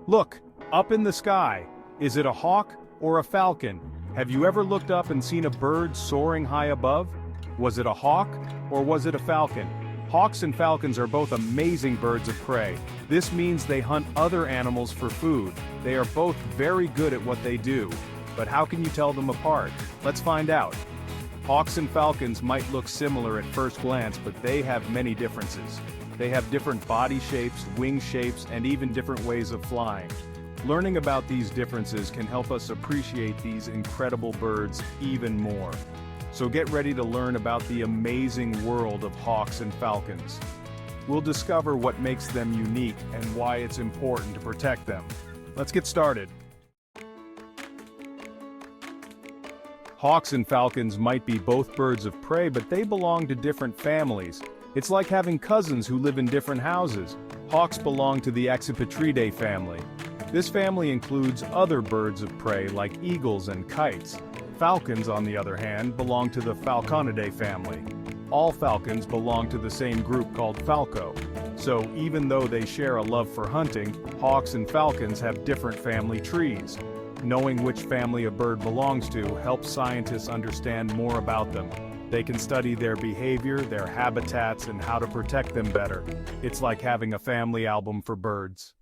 Look, up in the sky. Is it a hawk or a falcon? Have you ever looked up and seen a bird soaring high above? Was it a hawk or was it a falcon? Hawks and falcons are both amazing birds of prey. This means they hunt other animals for food. They are both very good at what they do. But how can you tell them apart? Let's find out. Hawks and falcons might look similar at first glance, but they have many differences. They have different body shapes, wing shapes, and even different ways of flying. Learning about these differences can help us appreciate these incredible birds even more. So get ready to learn about the amazing world of hawks and falcons. We'll discover what makes them unique and why it's important to protect them. Let's get started. Hawks and falcons might be both birds of prey, but they belong to different families. It's like having cousins who live in different houses. Hawks belong to the Accipitridae family. This family includes other birds of prey like eagles and kites. Falcons, on the other hand, belong to the Falconidae family. All falcons belong to the same group called falco. So even though they share a love for hunting, hawks and falcons have different family trees. Knowing which family a bird belongs to helps scientists understand more about them. They can study their behavior, their habitats, and how to protect them better. It's like having a family album for birds.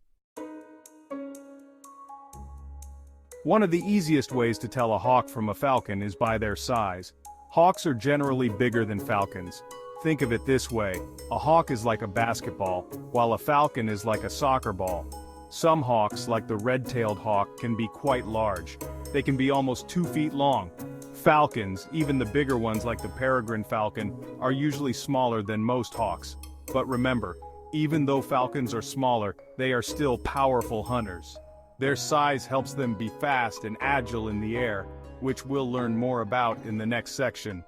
One of the easiest ways to tell a hawk from a falcon is by their size. Hawks are generally bigger than falcons. Think of it this way, a hawk is like a basketball, while a falcon is like a soccer ball. Some hawks, like the red-tailed hawk, can be quite large. They can be almost 2 feet long. Falcons, even the bigger ones like the peregrine falcon, are usually smaller than most hawks. But remember, even though falcons are smaller, they are still powerful hunters. Their size helps them be fast and agile in the air, which we'll learn more about in the next section.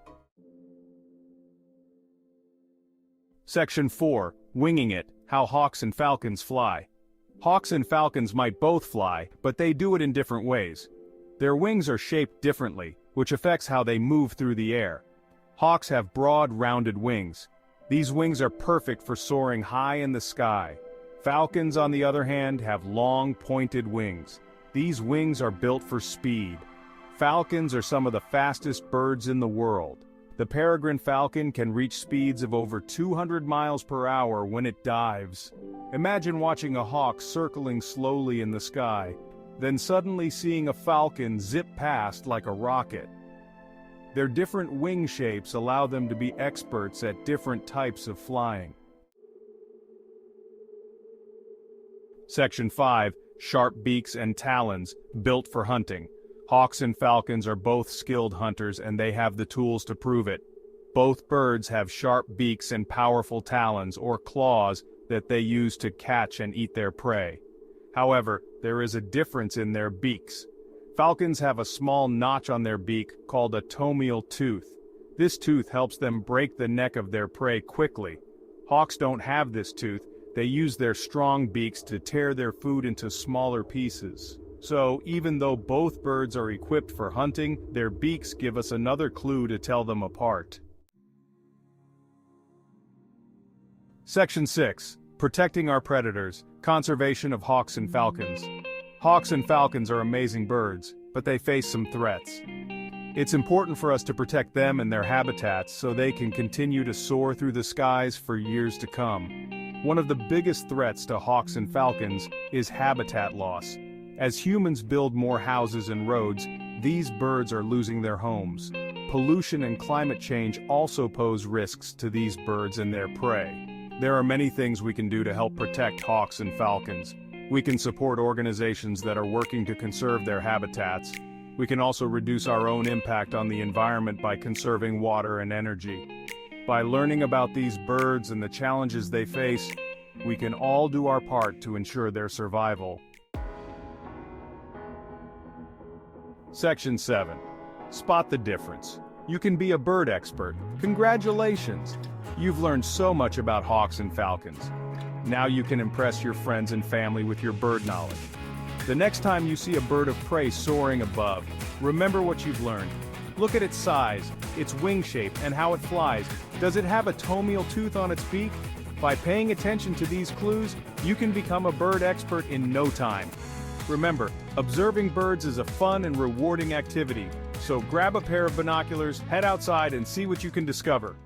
Section 4. Winging it, how hawks and falcons fly. Hawks and falcons might both fly, but they do it in different ways. Their wings are shaped differently, which affects how they move through the air. Hawks have broad, rounded wings. These wings are perfect for soaring high in the sky. Falcons, on the other hand, have long, pointed wings. These wings are built for speed. Falcons are some of the fastest birds in the world. The peregrine falcon can reach speeds of over 200 miles per hour when it dives. Imagine watching a hawk circling slowly in the sky, then suddenly seeing a falcon zip past like a rocket. Their different wing shapes allow them to be experts at different types of flying. Section 5. Sharp beaks and talons, built for hunting. Hawks and falcons are both skilled hunters and they have the tools to prove it. Both birds have sharp beaks and powerful talons or claws that they use to catch and eat their prey. However, there is a difference in their beaks. Falcons have a small notch on their beak called a tomial tooth. This tooth helps them break the neck of their prey quickly. Hawks don't have this tooth. They use their strong beaks to tear their food into smaller pieces. So, even though both birds are equipped for hunting, their beaks give us another clue to tell them apart. Section 6. Protecting our predators, conservation of hawks and falcons. Hawks and falcons are amazing birds, but they face some threats. It's important for us to protect them and their habitats so they can continue to soar through the skies for years to come. One of the biggest threats to hawks and falcons is habitat loss. As humans build more houses and roads, these birds are losing their homes. Pollution and climate change also pose risks to these birds and their prey. There are many things we can do to help protect hawks and falcons. We can support organizations that are working to conserve their habitats. We can also reduce our own impact on the environment by conserving water and energy. By learning about these birds and the challenges they face, we can all do our part to ensure their survival. Section 7. Spot the difference. You can be a bird expert. Congratulations! You've learned so much about hawks and falcons. Now you can impress your friends and family with your bird knowledge. The next time you see a bird of prey soaring above, remember what you've learned. Look at its size, its wing shape, and how it flies. Does it have a tomial tooth on its beak? By paying attention to these clues, you can become a bird expert in no time. Remember, observing birds is a fun and rewarding activity, so grab a pair of binoculars, head outside and see what you can discover.